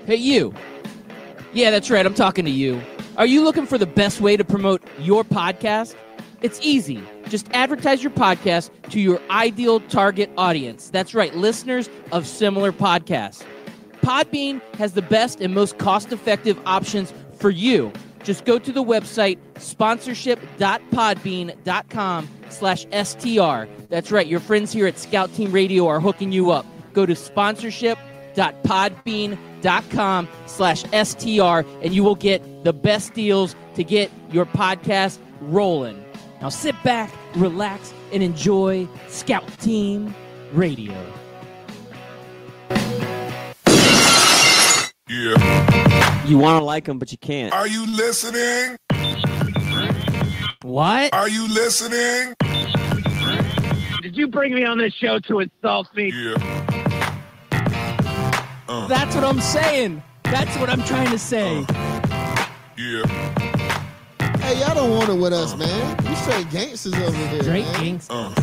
Hey, you. Yeah, that's right. I'm talking to you. Are you looking for the best way to promote your podcast? It's easy. Just advertise your podcast to your ideal target audience. That's right, listeners of similar podcasts. Podbean has the best and most cost-effective options for you. Just go to the website sponsorship.podbean.com/STR. That's right, your friends here at Scout Team Radio are hooking you up. Go to sponsorship.podbean.com/STR and you will get the best deals to get your podcast rolling. Now sit back, relax, and enjoy Scout Team Radio. Yeah. You want to like them, but you can't. Are you listening? What? Are you listening? Did you bring me on this show to insult me? Yeah. That's what I'm saying. That's what I'm trying to say. Yeah. Hey, y'all don't want it with us, man. You straight gangsters over there, Straight man. gangsters.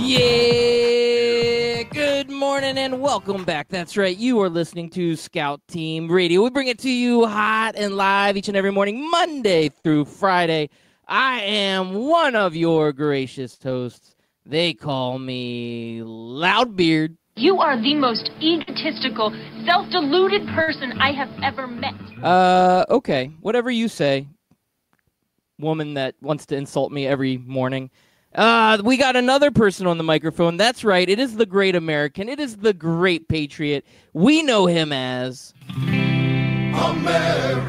Yeah, good morning and welcome back. That's right, you are listening to Scout Team Radio. We bring it to you hot and live each and every morning, Monday through Friday. I am one of your gracious hosts. They call me Loudbeard. You are the most egotistical, self-deluded person I have ever met. Okay, whatever you say, woman that wants to insult me every morning. We got another person on the microphone. That's right. It is the great American. It is the great patriot. We know him as America.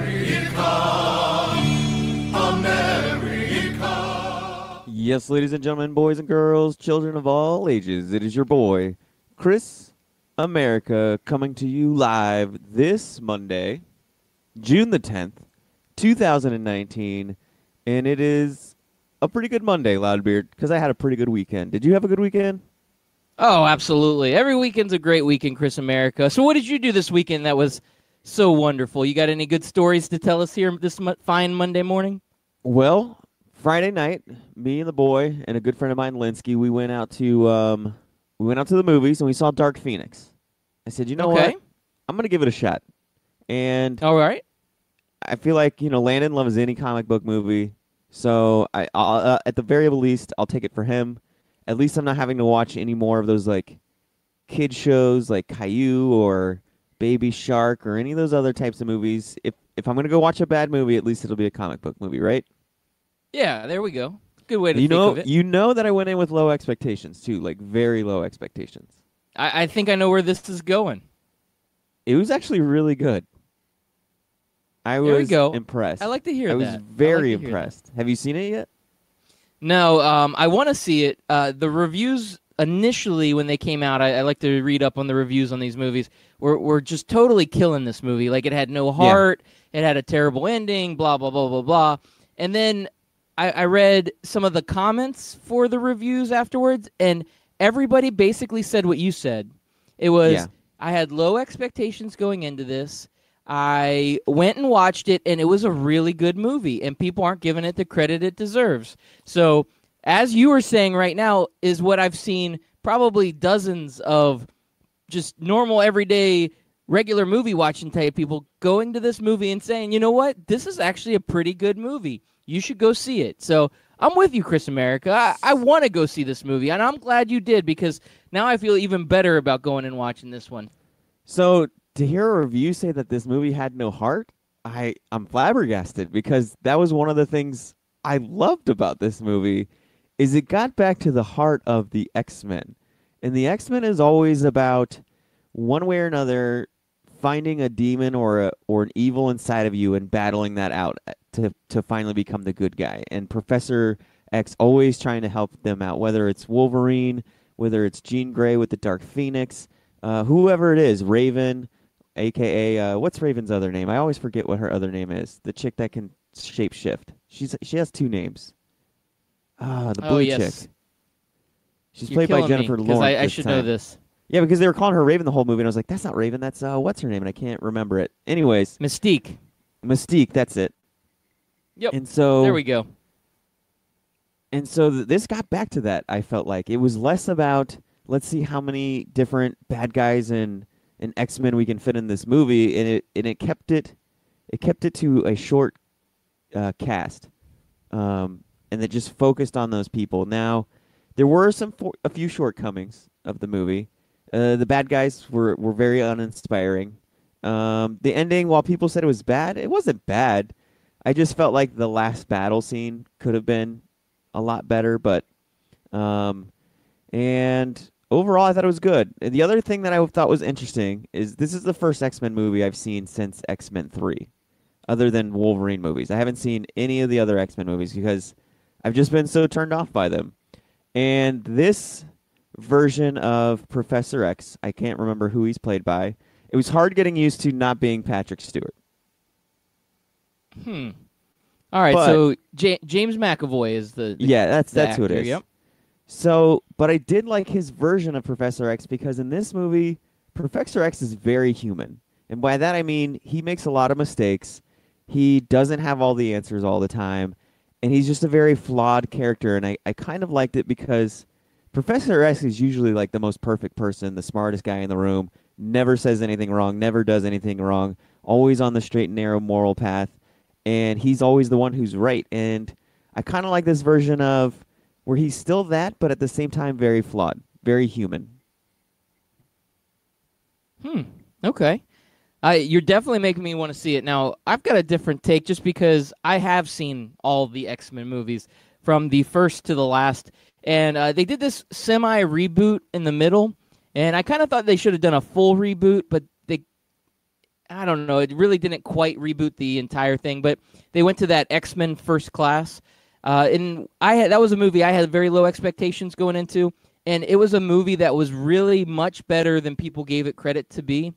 Yes, ladies and gentlemen, boys and girls, children of all ages, it is your boy, Chris America, coming to you live this Monday, June the 10th, 2019, and it is a pretty good Monday, Loudbeard, because I had a pretty good weekend. Did you have a good weekend? Oh, absolutely. Every weekend's a great weekend, Chris America. So what did you do this weekend that was so wonderful? You got any good stories to tell us here this fine Monday morning? Well, Friday night, me and the boy and a good friend of mine, Linsky, we went out to the movies and we saw Dark Phoenix. I said, you know what? I'm going to give it a shot. And all right. I feel like, Landon loves any comic book movie. So I'll at the very least, I'll take it for him. At least I'm not having to watch any more of those like kid shows like Caillou or Baby Shark or any of those other types of movies. If I'm going to go watch a bad movie, at least it'll be a comic book movie, right? Yeah, there we go. Good way to think of it. You know that I went in with low expectations too, like very low expectations. I think I know where this is going. It was actually really good. I was impressed. I like to hear that. I was very impressed. Have you seen it yet? No, I want to see it. The reviews initially when they came out, I like to read up on the reviews on these movies, were just totally killing this movie. Like it had no heart, it had a terrible ending, blah, blah, blah, blah, blah. And then I read some of the comments for the reviews afterwards, and everybody basically said what you said. It was, I had low expectations going into this. I went and watched it, and it was a really good movie, and people aren't giving it the credit it deserves. So, as you were saying right now, is what I've seen probably dozens of just normal, everyday, regular movie watching type people going to this movie and saying, you know what, this is actually a pretty good movie. You should go see it. So, I'm with you, Chris America. I want to go see this movie, and I'm glad you did, because now I feel even better about going and watching this one. So, to hear a review say that this movie had no heart, I'm flabbergasted, because that was one of the things I loved about this movie, is it got back to the heart of the X-Men. And the X-Men is always about, one way or another, finding a demon or an evil inside of you and battling that out to finally become the good guy. And Professor X always trying to help them out, whether it's Wolverine, whether it's Jean Grey with the Dark Phoenix, whoever it is, Raven, a.k.a. What's Raven's other name? I always forget what her other name is. The chick that can shapeshift. She has two names. The blue chick. She's played by Jennifer Lawrence. I should know this. Yeah, because they were calling her Raven the whole movie, and I was like, that's not Raven. That's what's her name? And I can't remember it. Anyways, Mystique. That's it. Yep. And so there we go. And so this got back to that. I felt like it was less about let's see how many different bad guys and X-Men we can fit in this movie, and it kept it to a short cast, and it just focused on those people. Now, there were a few shortcomings of the movie. The bad guys were very uninspiring. The ending, while people said it was bad, it wasn't bad. I just felt like the last battle scene could have been a lot better, but and overall I thought it was good. And the other thing that I thought was interesting is this is the first X-Men movie I've seen since X-Men 3, other than Wolverine movies. I haven't seen any of the other X-Men movies because I've just been so turned off by them. And this version of Professor X, I can't remember who he's played by. It was hard getting used to not being Patrick Stewart. All right, But- so James McAvoy is the Yeah, that's the who it actor, is. Yep. So, but I did like his version of Professor X because in this movie, Professor X is very human. And by that I mean he makes a lot of mistakes. He doesn't have all the answers all the time. And he's just a very flawed character. And I kind of liked it because Professor X is usually like the most perfect person, the smartest guy in the room, never says anything wrong, never does anything wrong, always on the straight and narrow moral path. And he's always the one who's right. And I kind of like this version of where he's still that, but at the same time very flawed, very human. Okay. You're definitely making me want to see it. Now, I've got a different take just because I have seen all the X-Men movies from the first to the last. And they did this semi-reboot in the middle. And I kind of thought they should have done a full reboot, but I don't know, it really didn't quite reboot the entire thing. But they went to that X-Men First Class. And that was a movie I had very low expectations going into. And it was a movie that was really much better than people gave it credit to be.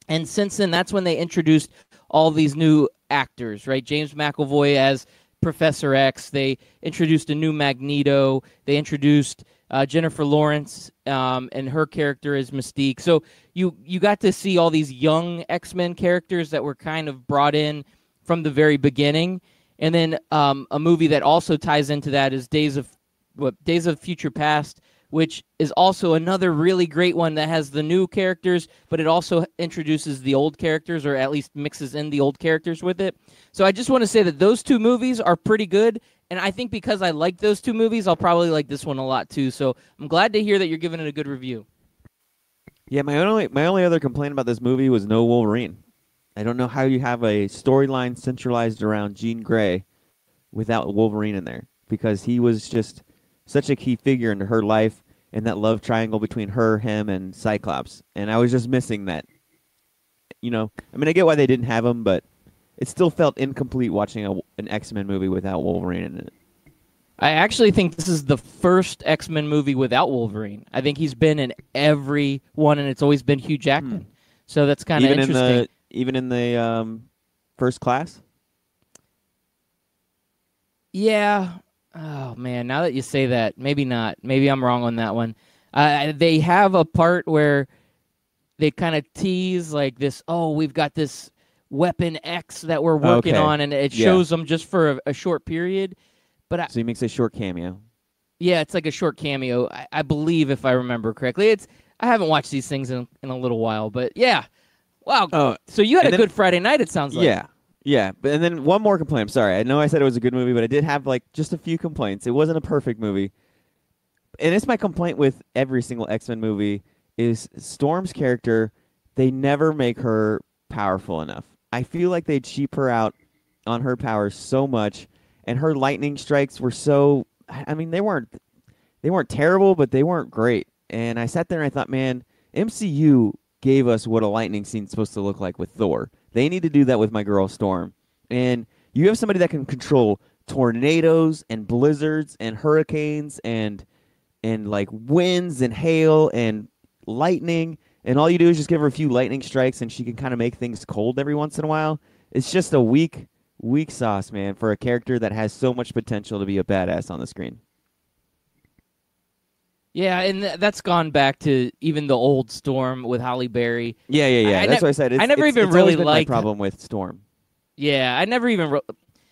And since then, that's when they introduced all these new actors, right? James McAvoy as Professor X. They introduced a new Magneto. They introduced Jennifer Lawrence and her character as Mystique. So you got to see all these young X-Men characters that were kind of brought in from the very beginning. And then a movie that also ties into that is Days of Future Past, which is also another really great one that has the new characters, but it also introduces the old characters, or at least mixes in the old characters with it. So I just want to say that those two movies are pretty good, and I think because I like those two movies, I'll probably like this one a lot too. So I'm glad to hear that you're giving it a good review. Yeah, my only other complaint about this movie was no Wolverine. I don't know how you have a storyline centralized around Jean Grey without Wolverine in there, because he was just such a key figure into her life and that love triangle between her, him, and Cyclops. And I was just missing that. You know, I mean, I get why they didn't have him, but it still felt incomplete watching an X-Men movie without Wolverine in it. I actually think this is the first X-Men movie without Wolverine. I think he's been in every one, and it's always been Hugh Jackman. So that's kind of interesting. Even in the First Class? Yeah. Oh, man, now that you say that, maybe not. Maybe I'm wrong on that one. They have a part where they kind of tease like this, we've got this Weapon X that we're working on, and it shows them just for a short period. But So he makes a short cameo. yeah, it's like a short cameo, I believe, if I remember correctly. I haven't watched these things in a little while, but yeah. Wow. Oh, So you had and a then- good Friday night, it sounds like. Yeah. But and then one more complaint. I'm sorry. I know I said it was a good movie, but I did have like just a few complaints. It wasn't a perfect movie. And it's my complaint with every single X-Men movie is Storm's character, they never make her powerful enough. I feel like they cheap her out on her powers so much, and her lightning strikes were so, I mean, they weren't terrible, but they weren't great. And I sat there and I thought, man, MCU gave us what a lightning scene's supposed to look like with Thor. They need to do that with my girl Storm. And you have somebody that can control tornadoes and blizzards and hurricanes and like winds and hail and lightning, and all you do is just give her a few lightning strikes and she can kind of make things cold every once in a while. It's just a weak sauce, man, for a character that has so much potential to be a badass on the screen. Yeah, and that's gone back to even the old Storm with Halle Berry. Yeah. That's why I said I never even it's really always been liked my problem with Storm. Yeah, I never even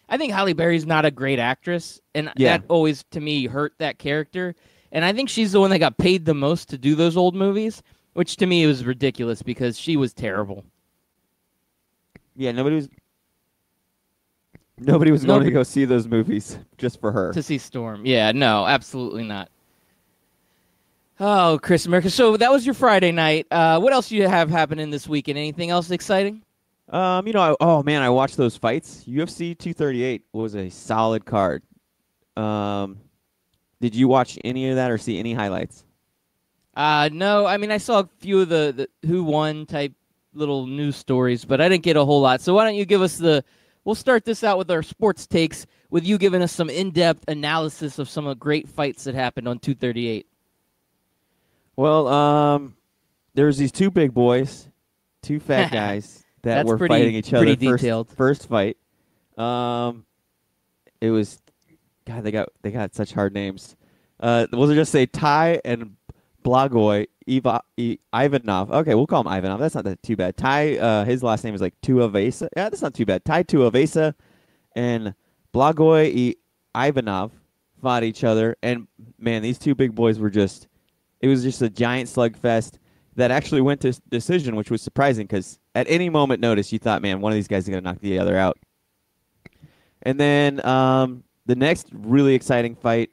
I think Halle Berry's not a great actress, and Yeah. that always to me hurt that character. And I think she's the one that got paid the most to do those old movies, which to me was ridiculous because she was terrible. Yeah, nobody was going to go see those movies just for her. To see Storm. Yeah, no, absolutely not. Oh, Chris America. So that was your Friday night. What else do you have happening this weekend? Anything else exciting? I watched those fights. UFC 238 was a solid card. Did you watch any of that or see any highlights? No. I mean, I saw a few of the who won type little news stories, but I didn't get a whole lot. So why don't you give us we'll start this out with our sports takes with you giving us some in-depth analysis of some of the great fights that happened on 238. Well, there's these two big boys, two fat guys that That's were pretty- fighting each other. pretty detailed. First fight. It was, God, they got such hard names. We'll just say Ty and Blagoy Ivanov. Okay, we'll call him Ivanov. That's not too bad. Ty, his last name is like Tuivasa. Yeah, that's not too bad. Ty Tuivasa and Blagoy Ivanov fought each other, and man, these two big boys were it was just a giant slugfest that actually went to decision, which was surprising because at any moment notice you thought, man, one of these guys is going to knock the other out. And then the next really exciting fight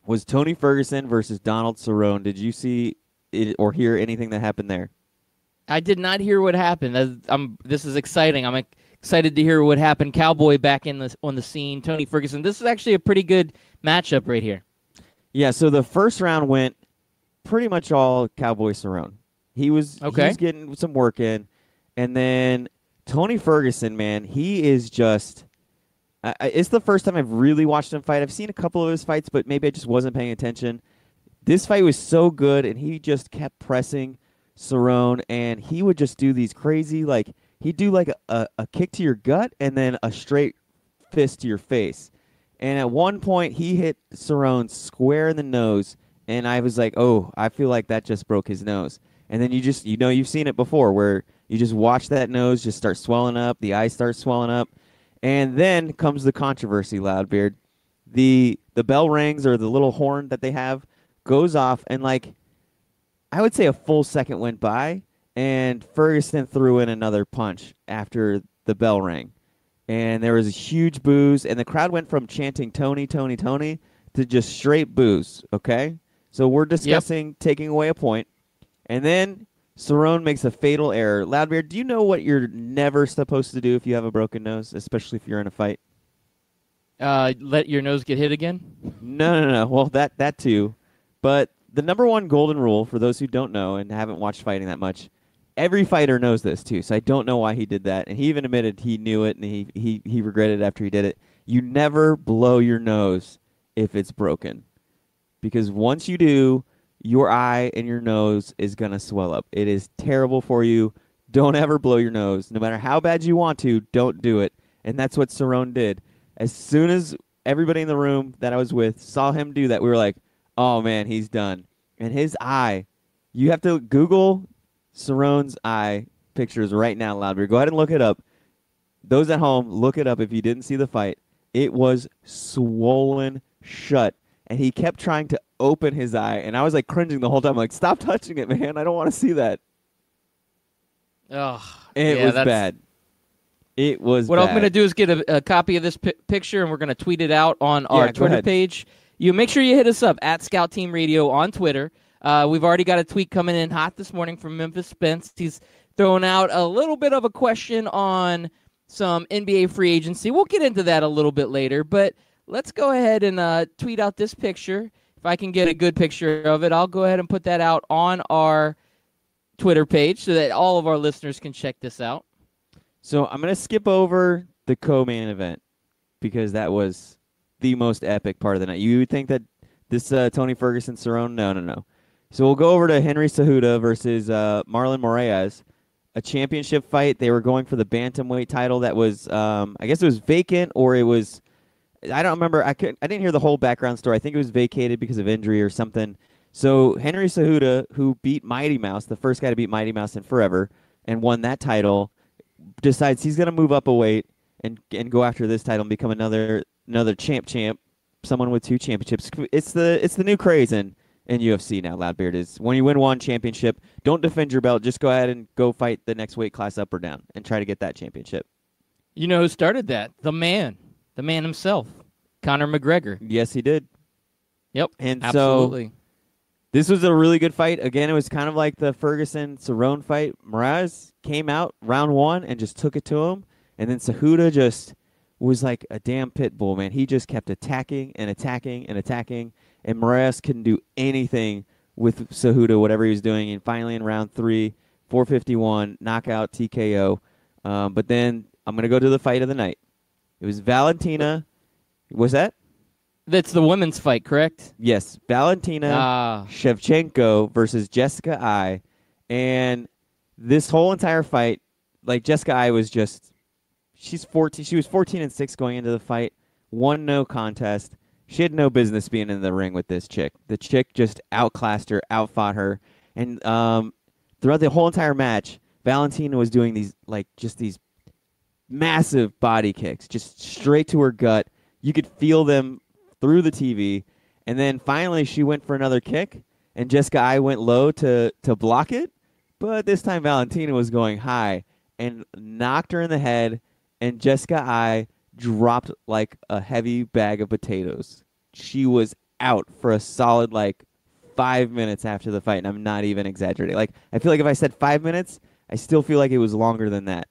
was Tony Ferguson versus Donald Cerrone. Did you see it or hear anything that happened there? I did not hear what happened. This is exciting. I'm excited to hear what happened. Cowboy back on the scene. Tony Ferguson. This is actually a pretty good matchup right here. Yeah, so the first round went pretty much all Cowboy Cerrone. He was getting some work in. And then Tony Ferguson, man, he is just it's the first time I've really watched him fight. I've seen a couple of his fights, but maybe I just wasn't paying attention. This fight was so good, and he just kept pressing Cerrone, and he would just do these crazy, he'd do a kick to your gut and then a straight fist to your face. And at one point, he hit Cerrone square in the nose, and I was like, oh, I feel like that just broke his nose. And then you've seen it before where you just watch that nose just start swelling up, the eyes start swelling up. And then comes the controversy, Loudbeard. The bell rings, or the little horn that they have goes off, and I would say a full second went by, and Ferguson threw in another punch after the bell rang. And there was a huge boos, and the crowd went from chanting Tony, Tony, Tony to just straight boos, okay? So we're discussing taking away a point. And then Cerrone makes a fatal error. Loudbeard, do you know what you're never supposed to do if you have a broken nose, especially if you're in a fight? Let your nose get hit again? No. Well, that too. But the number one golden rule, for those who don't know and haven't watched fighting that much, every fighter knows this too, so I don't know why he did that. And he even admitted he knew it, and he regretted it after he did it. You never blow your nose if it's broken. Because once you do, your eye and your nose is going to swell up. It is terrible for you. Don't ever blow your nose. No matter how bad you want to, don't do it. And that's what Cerrone did. As soon as everybody in the room that I was with saw him do that, we were like, oh, man, he's done. And his eye, you have to Google Cerrone's eye pictures right now, Loudbeard. Go ahead and look it up. Those at home, look it up if you didn't see the fight. It was swollen shut. And he kept trying to open his eye, and I was cringing the whole time. I'm like, stop touching it, man. I don't want to see that. Oh, It was bad. It was What bad. I'm going to do is get a copy of this picture, and we're going to tweet it out on our go Twitter ahead. page. You make sure you hit us up at Scout Team Radio on Twitter. We've already got a tweet coming in hot this morning from Memphis Spence. He's throwing out a little bit of a question on some NBA free agency. We'll get into that a little bit later, but let's go ahead and tweet out this picture. If I can get a good picture of it, I'll go ahead and put that out on our Twitter page so that all of our listeners can check this out. So I'm going to skip over the co-main event because that was the most epic part of the night. You would think that this Tony Ferguson Cerrone? No. So we'll go over to Henry Cejudo versus Marlon Moraes, a championship fight. They were going for the bantamweight title that was, I guess it was vacant, or it was, I don't remember. I didn't hear the whole background story. I think it was vacated because of injury or something. So Henry Cejudo, who beat Mighty Mouse, the first guy to beat Mighty Mouse in forever, and won that title, decides he's going to move up a weight and go after this title and become another champ, someone with 2 championships. It's the new craze in UFC now. Loudbeard is when you win one championship, don't defend your belt. Just go ahead and go fight the next weight class up or down and try to get that championship. You know who started that? The man himself, Conor McGregor. Yes, he did. Yep, And absolutely. so this was a really good fight. Again, it was kind of like the Ferguson-Cerrone fight. Moraes came out round 1 and just took it to him. And then Cejudo just was like a damn pit bull, man. He just kept attacking and attacking and attacking. And Moraes couldn't do anything with Cejudo, whatever he was doing. And finally in round 3, 451, knockout TKO. But then I'm going to go to the fight of the night. It was Valentina. Was that? That's the women's fight, correct? Yes, Valentina Shevchenko versus Jessica Ai. And this whole entire fight, like Jessica Ai was just, she's 14. She was 14-6 going into the fight. Won no contest. She had no business being in the ring with this chick. The chick just outclassed her, outfought her. And throughout the whole entire match, Valentina was doing these, like, just these massive body kicks, just straight to her gut. You could feel them through the TV. And then finally she went for another kick, and Jessica Ai went low to block it. But this time Valentina was going high and knocked her in the head, and Jessica Ai dropped like a heavy bag of potatoes. She was out for a solid, 5 minutes after the fight, and I'm not even exaggerating. Like, I feel like if I said 5 minutes, I still feel like it was longer than that.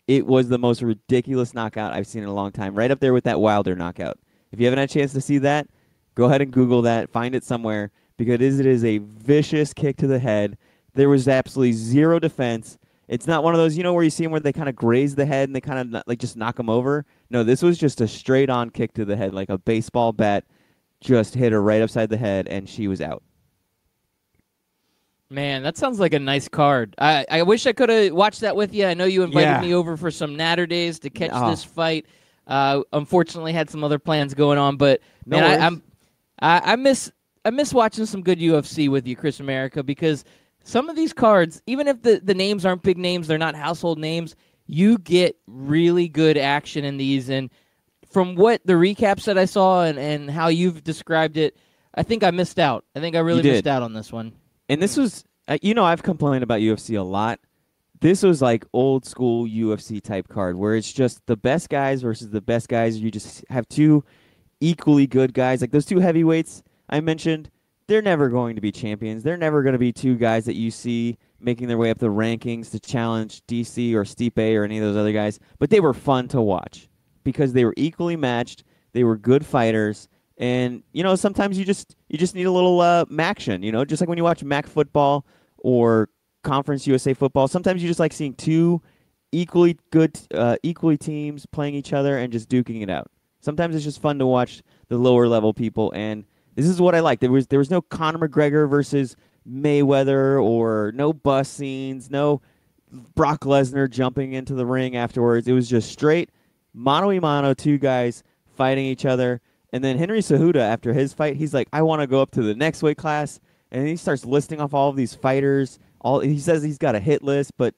It was the most ridiculous knockout I've seen in a long time, right up there with that Wilder knockout. If you haven't had a chance to see that, go ahead and Google that, find it somewhere, because it is a vicious kick to the head. There was absolutely zero defense. It's not one of those, where you see them where they kind of graze the head and they kind of just knock them over. No, this was just a straight-on kick to the head, like a baseball bat just hit her right upside the head, and she was out. Man, that sounds like a nice card. I wish I could have watched that with you. I know you invited me over for some Natter Days to catch this fight. Unfortunately, had some other plans going on, but man, I miss watching some good UFC with you, Chris America, because some of these cards, even if the names aren't big names, they're not household names, you get really good action in these. And from what the recaps that I saw and how you've described it, I think I missed out. I think I really missed out on this one. And this was, I've complained about UFC a lot. This was like old school UFC type card where it's just the best guys versus the best guys. You just have 2 equally good guys. Like those 2 heavyweights I mentioned, they're never going to be champions. They're never going to be 2 guys that you see making their way up the rankings to challenge DC or Stipe or any of those other guys. But they were fun to watch because they were equally matched. They were good fighters. And, sometimes you just need a little Maction, just like when you watch Mac football or Conference USA football. Sometimes you just like seeing 2 equally good, equally teams playing each other and just duking it out. Sometimes it's just fun to watch the lower level people, and this is what I like. There was no Conor McGregor versus Mayweather or no bus scenes, no Brock Lesnar jumping into the ring afterwards. It was just straight mano-a-mano, 2 guys fighting each other. And then Henry Cejudo, after his fight, he's like, I want to go up to the next weight class. And he starts listing off all of these fighters. He says he's got a hit list, but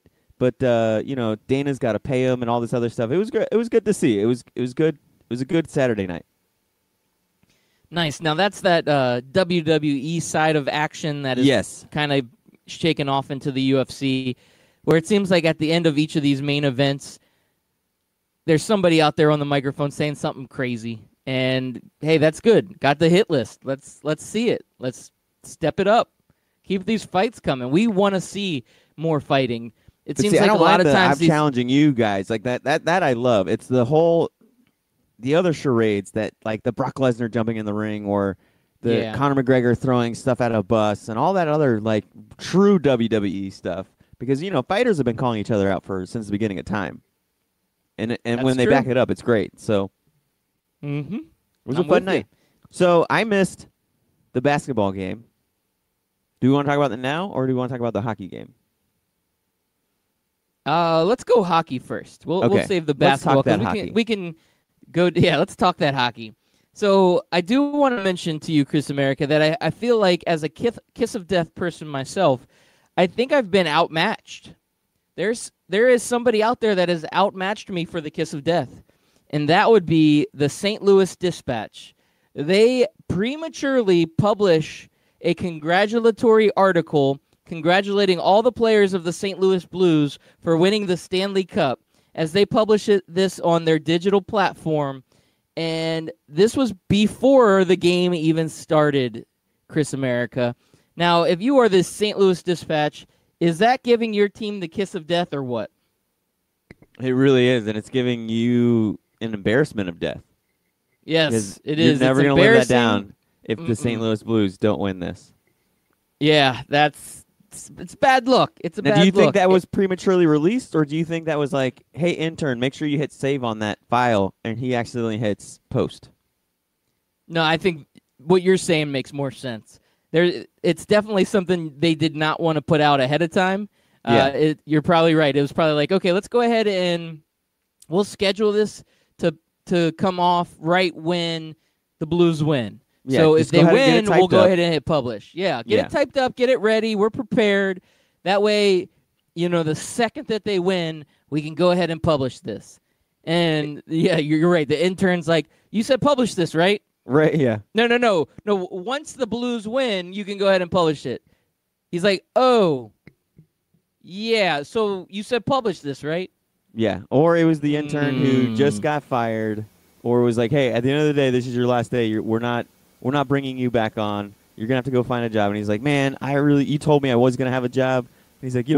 Dana's got to pay him and all this other stuff. It was good. It was good to see. It was good. It was a good Saturday night. Nice. Now that's that WWE side of action that is kind of shaken off into the UFC, where it seems like at the end of each of these main events, there's somebody out there on the microphone saying something crazy. And hey, that's good. Got the hit list. Let's see it. Let's step it up. Keep these fights coming. We want to see more fighting. It seems like a lot of times I'm challenging you guys like that I love. It's the other charades that like the Brock Lesnar jumping in the ring or the Conor McGregor throwing stuff out of a bus and all that other like true WWE stuff. Because fighters have been calling each other out since the beginning of time. And when they back it up, it's great. So it was a fun night. So I missed the basketball game. Do we want to talk about that now, or do we want to talk about the hockey game? Let's go hockey first. We'll save the basketball. We can go. Yeah, let's talk that hockey. So I do want to mention to you, Chris America, that I feel like as a kiss of death person myself, I think I've been outmatched. There is somebody out there that has outmatched me for the kiss of death. and that would be the St. Louis Dispatch. They prematurely publish a congratulatory article congratulating all the players of the St. Louis Blues for winning the Stanley Cup as they publish this on their digital platform. And this was before the game even started, Chris America. Now, if you are the St. Louis Dispatch, is that giving your team the kiss of death or what? It really is, and it's giving you an embarrassment of death. Yes, it You're is. never going to to live that down if the St. Louis Blues don't win this. Yeah, it's bad luck. It's a now, bad look. do you think that was prematurely released, or do you think that was like, hey, intern, make sure you hit save on that file, and he accidentally hits post? No, I think what you're saying makes more sense. It's definitely something they did not want to put out ahead of time. Yeah. You're probably right. It was probably like, okay, let's go ahead and we'll schedule this to come off right when the Blues win. Yeah, so just if go they ahead and get it win, we'll typed go up. ahead and hit publish. Yeah, get it typed up, get it ready. We're prepared. That way, the second that they win, we can go ahead and publish this. And yeah, you're right. The intern's like, you said publish this, right? Right, yeah. No. Once the Blues win, you can go ahead and publish it. He's like, oh, yeah. So you said publish this, right? Yeah, or it was the intern who just got fired, or was like, hey, at the end of the day, this is your last day. We're not bringing you back on. You're gonna have to go find a job. And he's like, man, you told me I was gonna have a job. And he's like,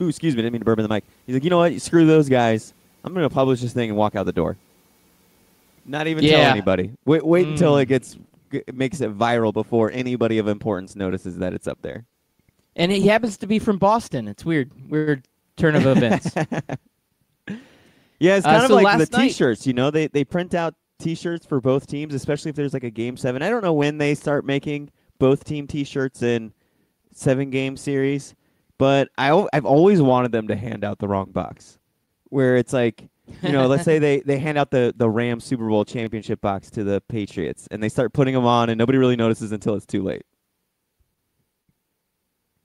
excuse me, didn't mean to burp in the mic. He's like, you know what? Screw those guys. I'm gonna publish this thing and walk out the door. Not even tell anybody. Wait until it makes it viral before anybody of importance notices that it's up there. And he happens to be from Boston. It's weird turn of events. Yeah, it's kind of so like the last night- T-shirts. They print out T-shirts for both teams, especially if there's like a Game 7. I don't know when they start making both team T-shirts in 7-game series, but I've always wanted them to hand out the wrong box, where it's like, let's say they hand out the Rams Super Bowl championship box to the Patriots, and they start putting them on, and nobody really notices until it's too late.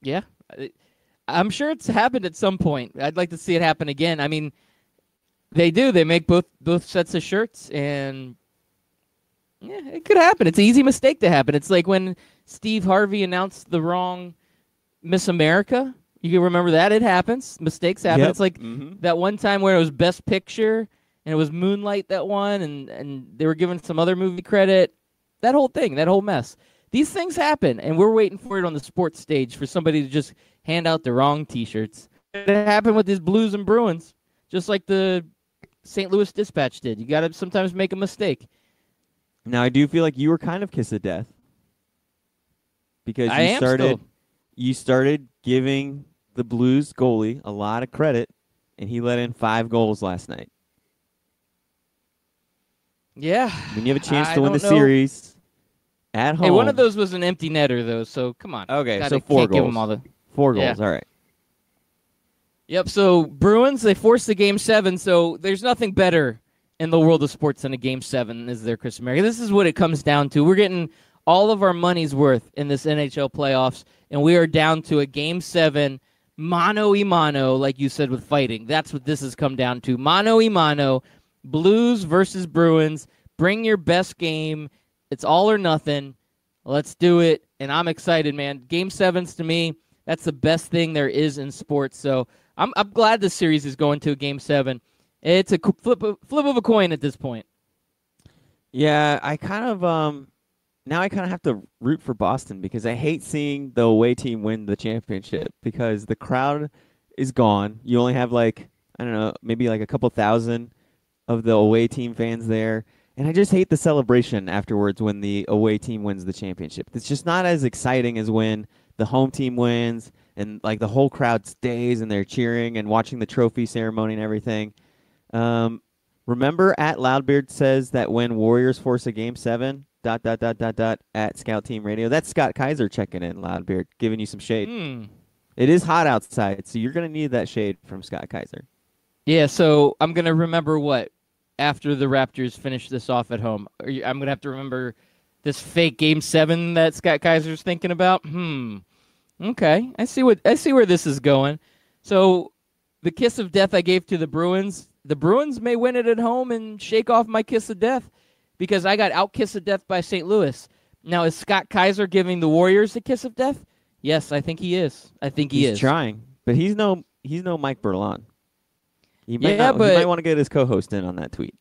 Yeah, I'm sure it's happened at some point. I'd like to see it happen again. I mean, they do. They make both sets of shirts, and yeah, it could happen. It's an easy mistake to happen. It's like when Steve Harvey announced the wrong Miss America. You can remember that. It happens. Mistakes happen. Yep. It's like that one time where it was Best Picture, and it was Moonlight that won, and they were given some other movie credit. That whole thing, that whole mess. These things happen, and we're waiting for it on the sports stage for somebody to just hand out the wrong T-shirts. It happened with these Blues and Bruins, just like the St. Louis Dispatch did. You got to sometimes make a mistake. Now, I do feel like you were kind of kiss of death because you started giving the Blues goalie a lot of credit, and he let in 5 goals last night. Yeah. When you have a chance to win the series at home. Hey, one of those was an empty netter, though, so come on. Okay, Gotta, so 4 can't goals. Give them all the... 4 goals, all right. Yep, so Bruins, they forced the Game 7, so there's nothing better in the world of sports than a Game 7, is there, Chris America? This is what it comes down to. We're getting all of our money's worth in this NHL playoffs, and we are down to a Game 7, mano-y-mano, like you said with fighting. That's what this has come down to. Mano-y-mano, Blues versus Bruins. Bring your best game. It's all or nothing. Let's do it, and I'm excited, man. Game 7s, to me, that's the best thing there is in sports, so I'm glad this series is going to a Game 7. It's a flip of a coin at this point. Yeah, I kind of now I kind of have to root for Boston because I hate seeing the away team win the championship because the crowd is gone. You only have maybe like a couple thousand of the away team fans there, and I just hate the celebration afterwards when the away team wins the championship. It's just not as exciting as when the home team wins and like the whole crowd stays and they're cheering and watching the trophy ceremony and everything. Remember at Loudbeard says that when Warriors force a Game 7, ... at Scout Team Radio. That's Scott Kaiser checking in, Loudbeard, giving you some shade. It is hot outside, so you're going to need that shade from Scott Kaiser. Yeah, so I'm going to remember what after the Raptors finish this off at home. I'm going to have to remember this fake Game 7 that Scott Kaiser's thinking about. Okay, I see where this is going. So the kiss of death I gave to the Bruins, the Bruins may win it at home and shake off my kiss of death because I got out kiss of death by St. Louis. Now, is Scott Kaiser giving the Warriors a kiss of death? Yes, I think he is. I think he is. He's trying, but he's no Mike Berlon. He might Yeah, but he might want to get his co-host in on that tweet.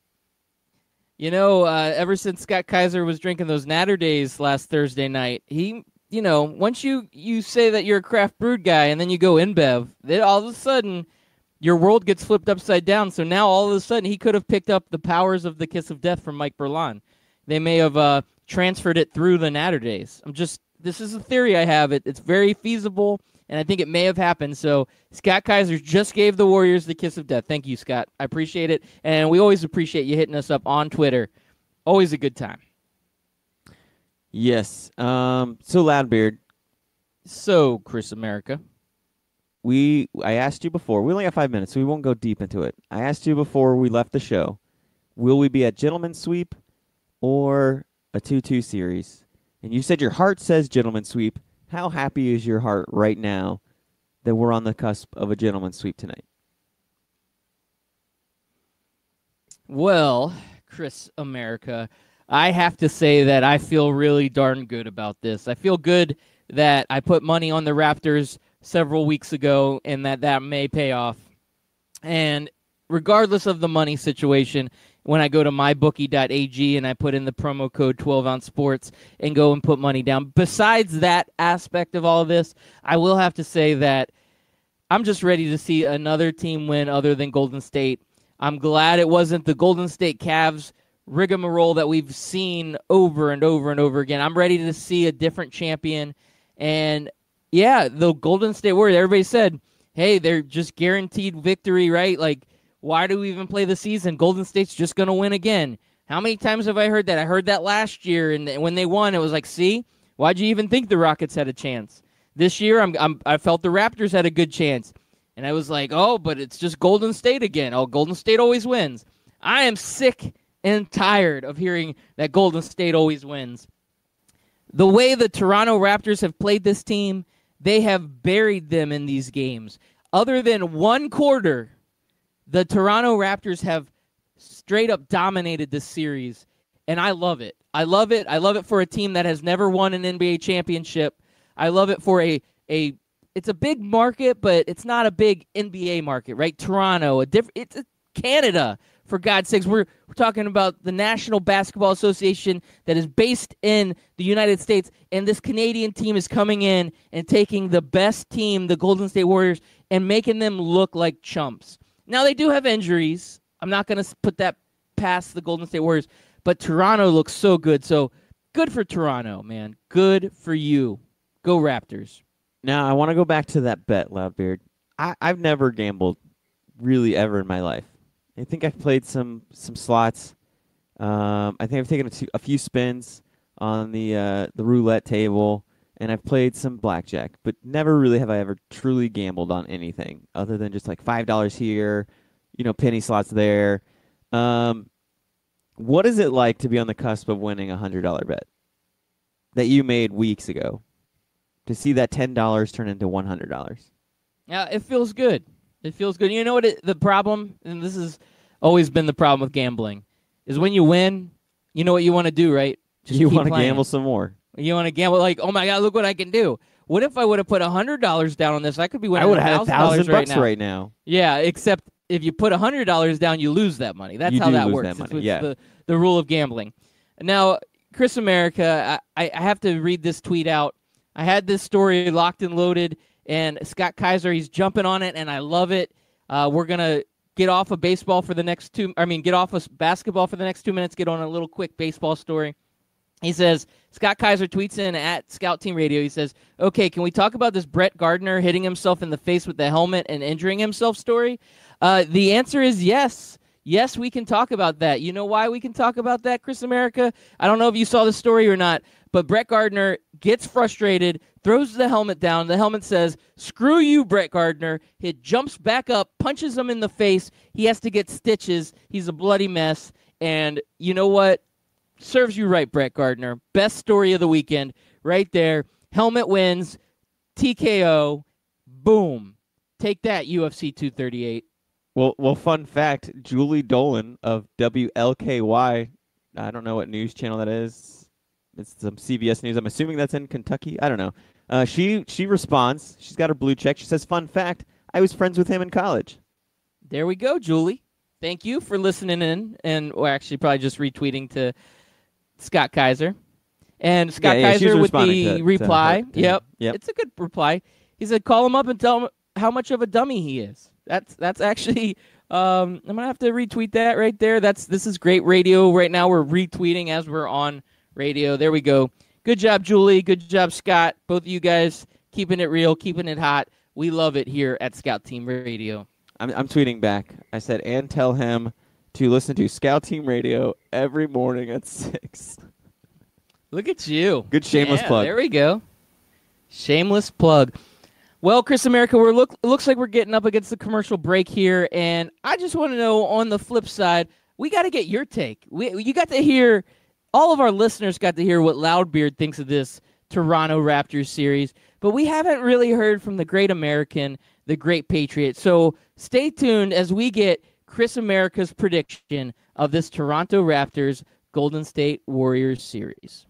You know, ever since Scott Kaiser was drinking those Natter Days last Thursday night, he, you know, once you say that you're a craft brewed guy and then you go InBev, then all of a sudden your world gets flipped upside down. So now all of a sudden he could have picked up the powers of the kiss of death from Mike Berlon. They may have transferred it through the Natter Days. This is a theory I have. It's very feasible, and I think it may have happened. So Scott Kaiser just gave the Warriors the kiss of death. Thank you, Scott. I appreciate it, and we always appreciate you hitting us up on Twitter. Always a good time. Yes. So Loudbeard, So, Chris America. I asked you before. We only have 5 minutes, so we won't go deep into it. I asked you before we left the show, will we be at Gentleman's Sweep or a 2-2 series? And you said your heart says Gentleman's Sweep. How happy is your heart right now that we're on the cusp of a Gentleman's Sweep tonight? Well, Chris America, I have to say that I feel really darn good about this. I feel good that I put money on the Raptors several weeks ago and that may pay off. And regardless of the money situation, when I go to mybookie.ag and I put in the promo code 12ounce sports and go and put money down, besides that aspect of all of this, I will have to say that I'm just ready to see another team win other than Golden State. I'm glad it wasn't the Golden State Cavs rigmarole that we've seen over and over and over again. I'm ready to see a different champion. And yeah, the Golden State Warriors, everybody said, hey, they're just guaranteed victory, right? Like, why do we even play the season? Golden State's just going to win again. How many times have I heard that? I heard that last year, and when they won, it was like, see, why'd you even think the Rockets had a chance? This year, I felt the Raptors had a good chance, and I was like, oh, but it's just Golden State again. Oh, Golden State always wins. I am sick and tired of hearing that Golden State always wins. The way the Toronto Raptors have played this team, they have buried them in these games. Other than one quarter, the Toronto Raptors have straight up dominated this series, and I love it. I love it. I love it for a team that has never won an NBA championship. I love it for it's a big market, but it's not a big NBA market, right? Toronto, it's Canada, for God's sakes. We're talking about the National Basketball Association that is based in the United States, and this Canadian team is coming in and taking the best team, the Golden State Warriors, and making them look like chumps. Now, they do have injuries. I'm not going to put that past the Golden State Warriors, but Toronto looks so good. So good for Toronto, man. Good for you. Go Raptors. Now, I want to go back to that bet, Loudbeard. I've never gambled really ever in my life. I think I've played some slots. I think I've taken a few spins on the roulette table, and I've played some blackjack, but never really have I ever truly gambled on anything other than just like $5 here, penny slots there. What is it like to be on the cusp of winning a $100 bet that you made weeks ago? To see that $10 turn into $100? Yeah, it feels good. It feels good. You know what the problem, and this has always been the problem with gambling, is when you win, you know what you want to do, right? You want to gamble some more. You want to gamble like, oh my God, look what I can do. What if I would have put $100 down on this? I could be winning. I would have had $1,000 right now. Yeah, except if you put $100 down, you lose that money. That's how that works. It's the rule of gambling. Now, Chris America, I have to read this tweet out. I had this story locked and loaded, and Scott Kaiser, he's jumping on it, and I love it. We're gonna get off of basketball for the next 2 minutes. Get on a little quick baseball story. He says, Scott Kaiser tweets in at Scout Team Radio. He says, okay, can we talk about this Brett Gardner hitting himself in the face with the helmet and injuring himself story? The answer is yes. Yes, we can talk about that. You know why we can talk about that, Chris America? I don't know if you saw the story or not, but Brett Gardner gets frustrated, throws the helmet down. The helmet says, screw you, Brett Gardner. He jumps back up, punches him in the face. He has to get stitches. He's a bloody mess. And you know what? Serves you right, Brett Gardner. Best story of the weekend right there. Helmet wins. TKO. Boom. Take that, UFC 238. Well, fun fact: Julie Dolan of WLKY. I don't know what news channel that is. It's some CBS News. I'm assuming that's in Kentucky. I don't know. She responds. She's got her blue check. She says, "Fun fact: I was friends with him in college." There we go, Julie. Thank you for listening in, and we're actually probably just retweeting to Scott Kaiser. And Scott she's Kaiser with the responding to reply. her, Yep. Yep. It's a good reply. He said, "Call him up and tell him how much of a dummy he is." That's actually I'm gonna have to retweet that right there. This is great radio right now. We're retweeting as we're on radio. There we go. Good job, Julie. Good job, Scott. Both of you guys keeping it real, keeping it hot. We love it here at Scout Team Radio. I'm tweeting back. I said, and tell him to listen to Scout Team Radio every morning at 6. Look at you. Good shameless plug. There we go. Shameless plug. Well, Chris America, looks like we're getting up against the commercial break here, and I just want to know, on the flip side, we got to get your take. You got to hear, all of our listeners got to hear what Loudbeard thinks of this Toronto Raptors series, but we haven't really heard from the great American, the great Patriot. So stay tuned as we get Chris America's prediction of this Toronto Raptors Golden State Warriors series.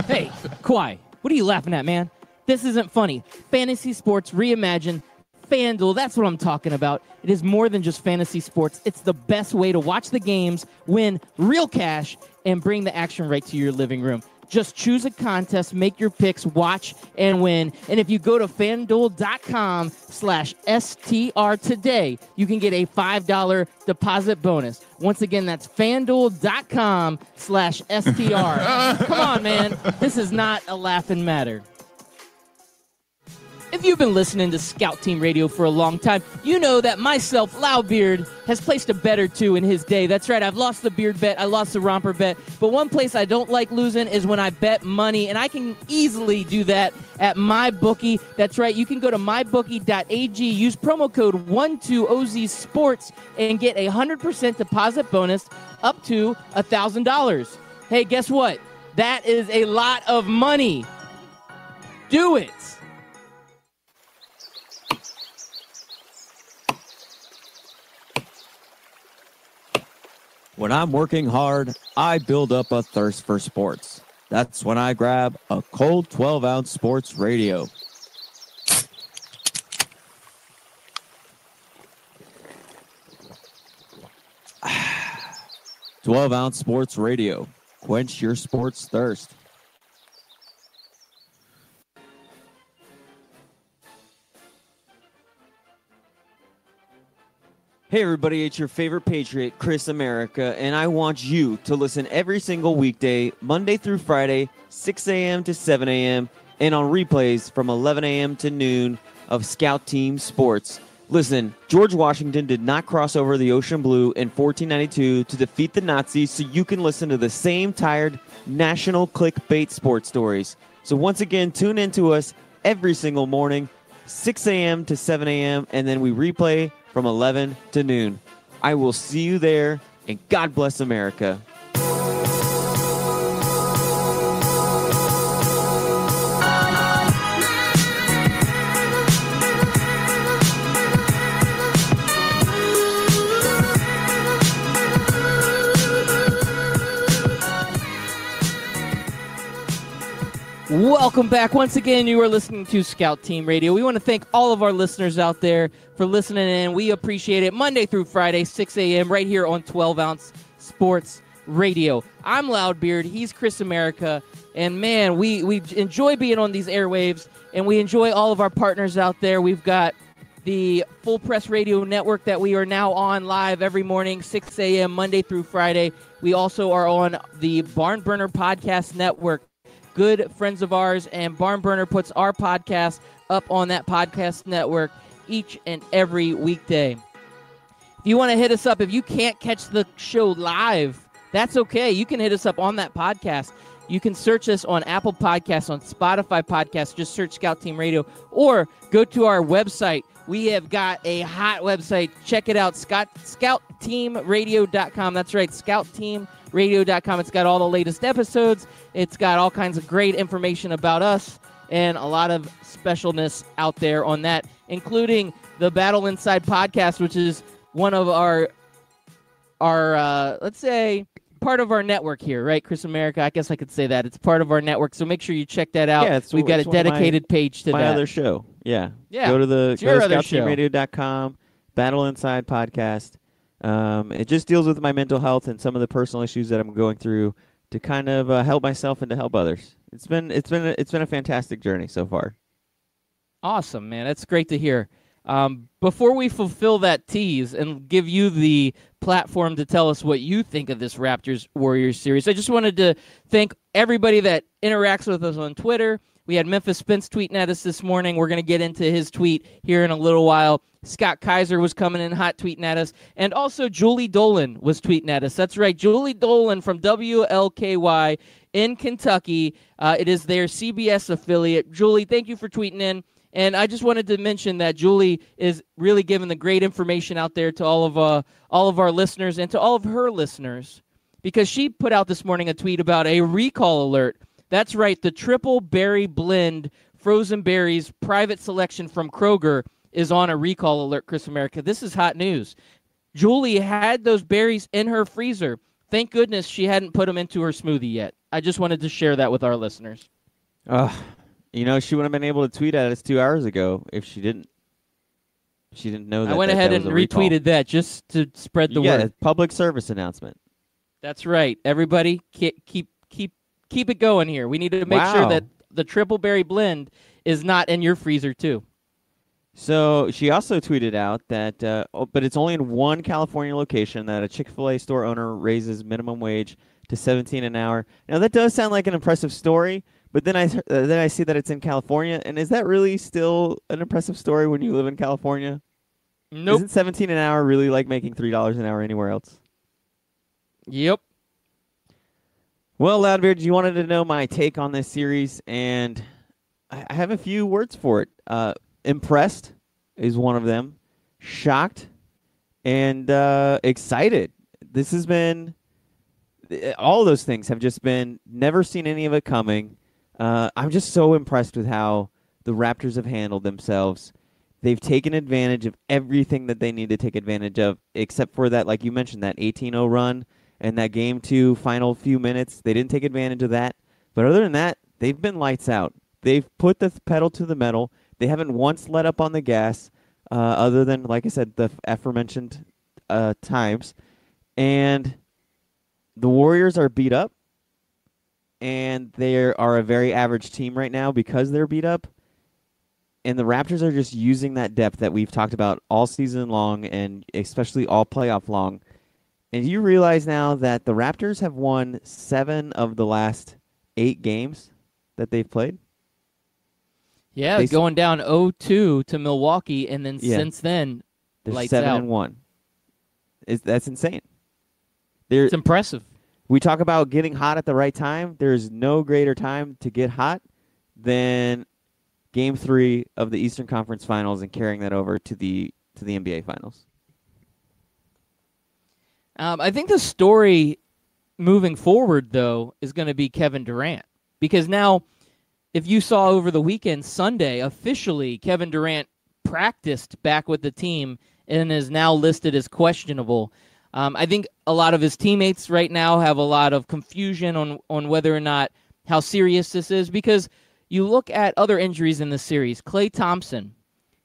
Hey, Kawhi, what are you laughing at, man? This isn't funny. Fantasy sports reimagined. FanDuel, that's what I'm talking about. It is more than just fantasy sports. It's the best way to watch the games, win real cash, and bring the action right to your living room. Just choose a contest, make your picks, watch, and win. And if you go to FanDuel.com/STR today, you can get a $5 deposit bonus. Once again, that's FanDuel.com/STR. Come on, man. This is not a laughing matter. If you've been listening to Scout Team Radio for a long time, you know that myself, Loudbeard, has placed a bet or two in his day. That's right, I've lost the beard bet, I lost the romper bet, but one place I don't like losing is when I bet money, and I can easily do that at MyBookie. That's right, you can go to mybookie.ag, use promo code 12OZSports, and get a 100% deposit bonus up to $1,000. Hey, guess what? That is a lot of money. Do it. When I'm working hard, I build up a thirst for sports. That's when I grab a cold 12-ounce sports radio. 12-ounce sports radio. Quench your sports thirst. Hey everybody, it's your favorite Patriot, Chris America, and I want you to listen every single weekday, Monday through Friday, 6 a.m. to 7 a.m., and on replays from 11 a.m. to noon of Scout Team Sports. Listen, George Washington did not cross over the ocean blue in 1492 to defeat the Nazis, so you can listen to the same tired national clickbait sports stories. So once again, tune in to us every single morning, 6 a.m. to 7 a.m., and then we replay from 11 to noon. I will see you there, and God bless America. Welcome back. Once again, you are listening to Scout Team Radio. We want to thank all of our listeners out there for listening in. We appreciate it. Monday through Friday, 6 a.m. right here on 12-ounce Sports Radio. I'm Loudbeard. He's Chris America. And, man, we enjoy being on these airwaves, and we enjoy all of our partners out there. We've got the Full Press Radio Network that we are now on live every morning, 6 a.m., Monday through Friday. We also are on the Barn Burner Podcast Network. Good friends of ours, and Barn Burner puts our podcast up on that podcast network each and every weekday. If you want to hit us up, if you can't catch the show live, that's okay. You can hit us up on that podcast. You can search us on Apple Podcasts, on Spotify Podcasts. Just search Scout Team Radio, or go to our website, We have got a hot website. Check it out, scoutteamradio.com. That's right, scoutteamradio.com. It's got all the latest episodes. It's got all kinds of great information about us and a lot of specialness out there on that, including the Battle Inside podcast, which is one of our let's say, part of our network here, right, Chris America? I guess I could say that. It's part of our network, so make sure you check that out. Yeah, We've got a dedicated page to my that. other show. Yeah. Yeah. Go to show. scoutteamradio.com, Battle Inside podcast. It just deals with my mental health and some of the personal issues that I'm going through to kind of help myself and to help others. It's been a fantastic journey so far. Awesome, man. That's great to hear. Before we fulfill that tease and give you the platform to tell us what you think of this Raptors Warriors series, I just wanted to thank everybody that interacts with us on Twitter. We had Memphis Spence tweeting at us this morning. We're going to get into his tweet here in a little while. Scott Kaiser was coming in hot tweeting at us. And also Julie Dolan was tweeting at us. That's right, Julie Dolan from WLKY in Kentucky. It is their CBS affiliate. Julie, thank you for tweeting in. And I just wanted to mention that Julie is really giving the great information out there to all of our listeners and to all of her listeners, because she put out this morning a tweet about a recall alert. That's right, the Triple Berry Blend frozen berries private selection from Kroger is on a recall alert, Chris America. This is hot news. Julie had those berries in her freezer. Thank goodness she hadn't put them into her smoothie yet. I just wanted to share that with our listeners. You know, she would have been able to tweet at us 2 hours ago if she didn't. She didn't know that. I went ahead and retweeted that just to spread the word. Yeah, public service announcement. That's right. Everybody, keep it going here. We need to make sure that the Triple Berry Blend is not in your freezer too. So she also tweeted out that, but it's only in one California location that a Chick-fil-A store owner raises minimum wage to $17 an hour. Now that does sound like an impressive story. But then I see that it's in California, and is that really still an impressive story when you live in California? Nope. Isn't 17 an hour really like making $3 an hour anywhere else? Yep. Well, Loudbeard, you wanted to know my take on this series, and I have a few words for it. Impressed is one of them. Shocked and excited. This has been all those things have just been never seen any of it coming. I'm just so impressed with how the Raptors have handled themselves. They've taken advantage of everything that they need to take advantage of, except for that, like you mentioned, that 18-0 run and that Game 2 final few minutes. They didn't take advantage of that. But other than that, they've been lights out. They've put the pedal to the metal. They haven't once let up on the gas, other than, like I said, the aforementioned times. And the Warriors are beat up. And they are a very average team right now because they're beat up. And the Raptors are just using that depth that we've talked about all season long and especially all playoff long. And you realize now that the Raptors have won 7 of the last 8 games that they've played? Yeah, going down 0-2 to Milwaukee, and then since then, they're lights 7-1. That's insane. It's impressive. We talk about getting hot at the right time. There's no greater time to get hot than Game 3 of the Eastern Conference Finals and carrying that over to the NBA Finals. I think the story moving forward, though, is going to be Kevin Durant. Because now, if you saw over the weekend, Sunday, officially, Kevin Durant practiced back with the team and is now listed as questionable. I think a lot of his teammates right now have a lot of confusion on whether or not how serious this is, because you look at other injuries in the series. Klay Thompson,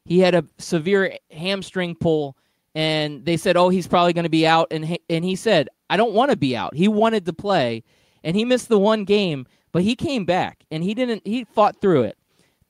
he had a severe hamstring pull, and they said, oh, he's probably going to be out, and he said, I don't want to be out. He wanted to play, and he missed the one game, but he came back, and he fought through it.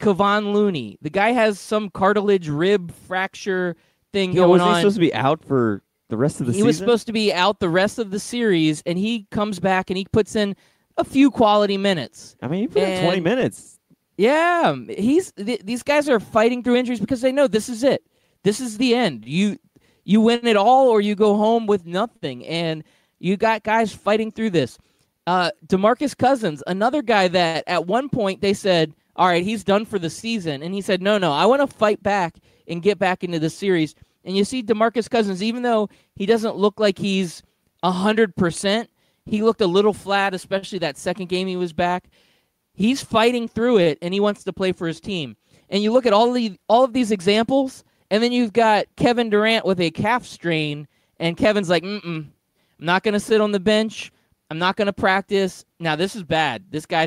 Kevon Looney, the guy has some cartilage rib fracture thing going on. Was he supposed to be out for the rest of the season? He was supposed to be out the rest of the series, and he comes back and he puts in a few quality minutes. I mean, he put in 20 minutes. Yeah, these guys are fighting through injuries because they know this is it. This is the end. You win it all or you go home with nothing, and you got guys fighting through this. DeMarcus Cousins, another guy that at one point they said, all right, he's done for the season, and he said, no, I want to fight back and get back into the series. And you see DeMarcus Cousins, even though he doesn't look like he's 100%, he looked a little flat, especially that second game he was back. He's fighting through it, and he wants to play for his team. And you look at all of these examples, and then you've got Kevin Durant with a calf strain, and Kevin's like, I'm not going to sit on the bench. I'm not going to practice. Now, this is bad. This guy's